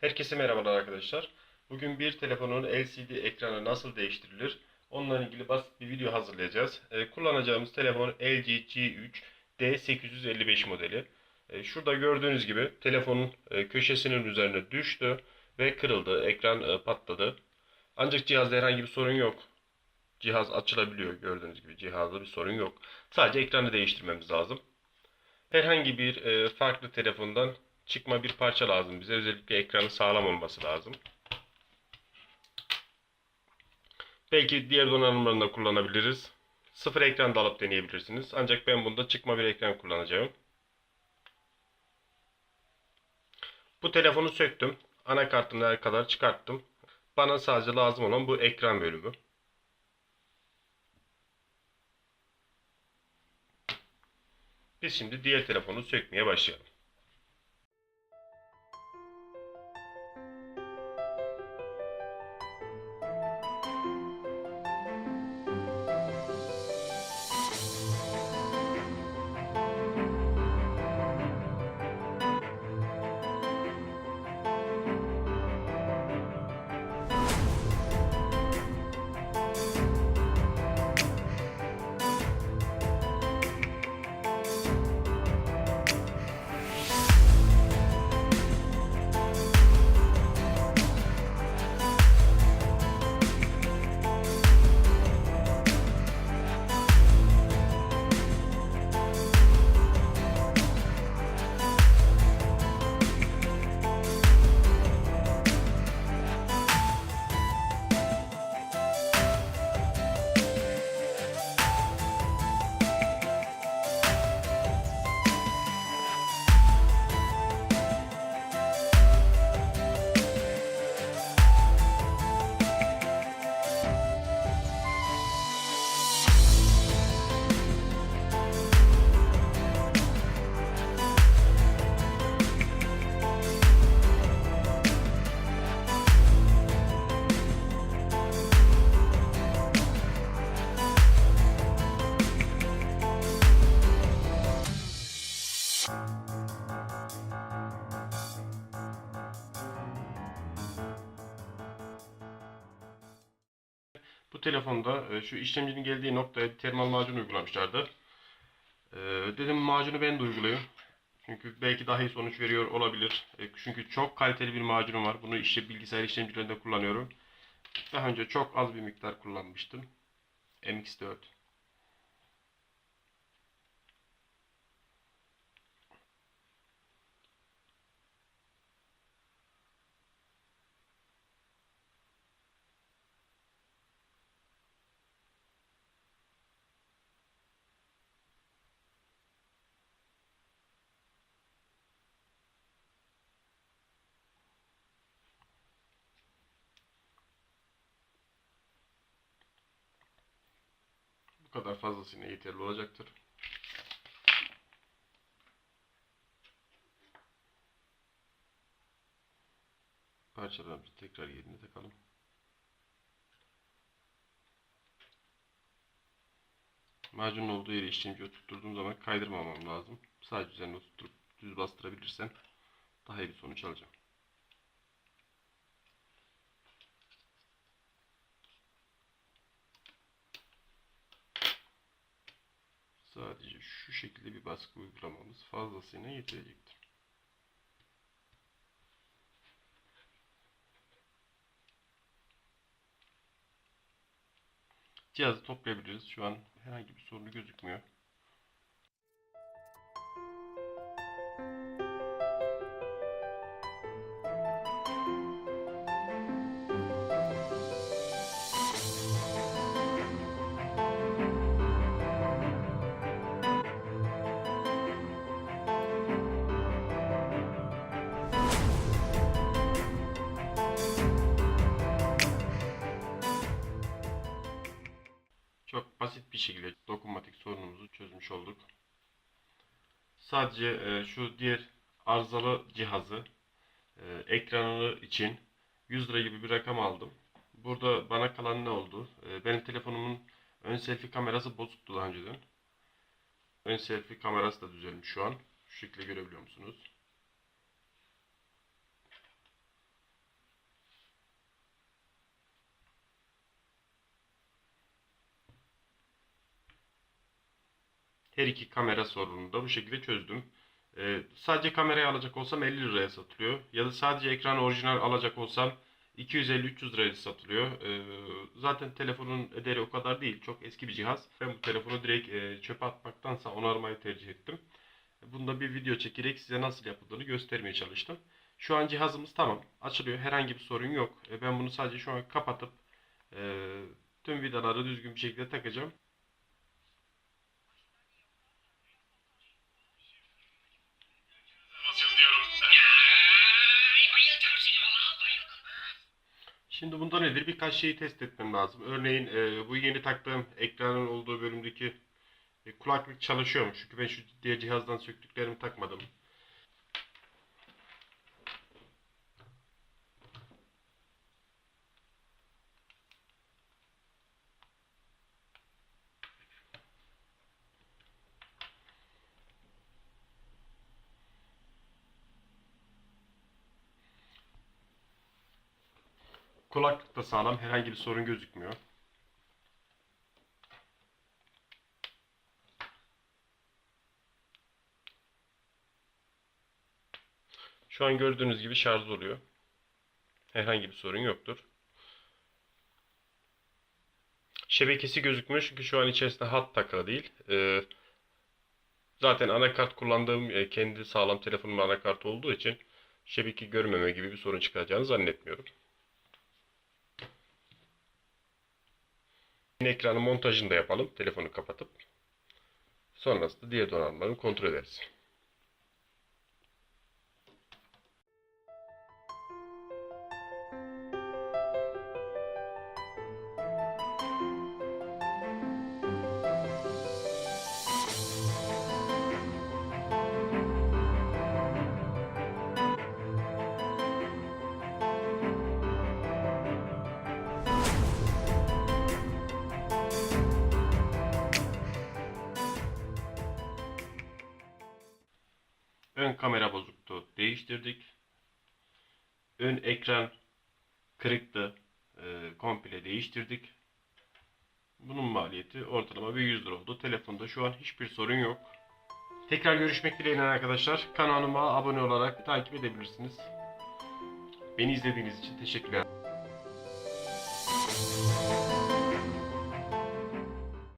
Herkese merhabalar arkadaşlar. Bugün bir telefonun LCD ekranı nasıl değiştirilir? Onunla ilgili basit bir video hazırlayacağız. Kullanacağımız telefon LG G3 D855 modeli. Şurada gördüğünüz gibi telefonun köşesinin üzerine düştü ve kırıldı. Ekran patladı. Ancak cihazda herhangi bir sorun yok. Cihaz açılabiliyor, gördüğünüz gibi cihazda bir sorun yok. Sadece ekranı değiştirmemiz lazım. Herhangi bir farklı telefondan çıkma bir parça lazım bize. Özellikle ekranın sağlam olması lazım. Belki diğer donanımlarını da kullanabiliriz. Sıfır ekran da alıp deneyebilirsiniz. Ancak ben bunda çıkma bir ekran kullanacağım. Bu telefonu söktüm. Anakartına kadar çıkarttım. Bana sadece lazım olan bu ekran bölümü. Biz şimdi diğer telefonu sökmeye başlayalım. Bu telefonda şu işlemcinin geldiği noktaya bir termal macun uygulamışlardı. Dedim macunu ben de uygulayayım. Çünkü belki daha iyi sonuç veriyor olabilir. Çünkü çok kaliteli bir macunum var. Bunu işte bilgisayar işlemcilerinde kullanıyorum. Daha önce çok az bir miktar kullanmıştım. MX4. Bu kadar fazlasıyla yeterli olacaktır. Parçalarımızı tekrar yerine takalım. Macunun olduğu yere işlemciyi oturtturduğum zaman kaydırmamam lazım. Sadece üzerine oturtup düz bastırabilirsem daha iyi bir sonuç alacağım. Sadece şu şekilde bir baskı uygulamamız fazlasıyla yetecektir. Cihazı toplayabiliriz. Şu an herhangi bir sorunu gözükmüyor. Çok basit bir şekilde dokunmatik sorunumuzu çözmüş olduk. Sadece şu diğer arızalı cihazı ekranı için 100 lira gibi bir rakam aldım. Burada bana kalan ne oldu? Benim telefonumun ön selfie kamerası bozuktu daha önceden. Ön selfie kamerası da düzelmiş şu an. Şu şekilde görebiliyor musunuz? Her iki kamera sorununu da bu şekilde çözdüm. Sadece kamerayı alacak olsam 50 liraya satılıyor. Ya da sadece ekran orijinal alacak olsam 250-300 liraya satılıyor. Zaten telefonun ederi o kadar değil. Çok eski bir cihaz. Ben bu telefonu direkt çöpe atmaktansa onarmayı tercih ettim. Bunda bir video çekerek size nasıl yapıldığını göstermeye çalıştım. Şu an cihazımız tamam. Açılıyor. Herhangi bir sorun yok. Ben bunu sadece şu an kapatıp e, tüm vidaları düzgün bir şekilde takacağım. Şimdi bunda nedir? Birkaç şeyi test etmem lazım. Örneğin bu yeni taktığım ekranın olduğu bölümdeki kulaklık çalışıyor mu? Çünkü ben şu diğer cihazdan söktüklerimi takmadım. Kulaklık da sağlam. Herhangi bir sorun gözükmüyor. Şu an gördüğünüz gibi şarj oluyor. Herhangi bir sorun yoktur. Şebekesi gözükmüyor çünkü şu an içerisinde hat takılı değil. Zaten anakart kullandığım kendi sağlam telefonumun anakartı olduğu için şebeke görmeme gibi bir sorun çıkaracağını zannetmiyorum. Yine ekranın montajını da yapalım. Telefonu kapatıp. Sonrasında diğer donanımlarını kontrol ederiz. Ön kamera bozuktu. Değiştirdik. Ön ekran kırıktı. Komple değiştirdik. Bunun maliyeti ortalama bir 100 lira oldu. Telefonda şu an hiçbir sorun yok. Tekrar görüşmek dileğiyle arkadaşlar. Kanalıma abone olarak takip edebilirsiniz. Beni izlediğiniz için teşekkürler.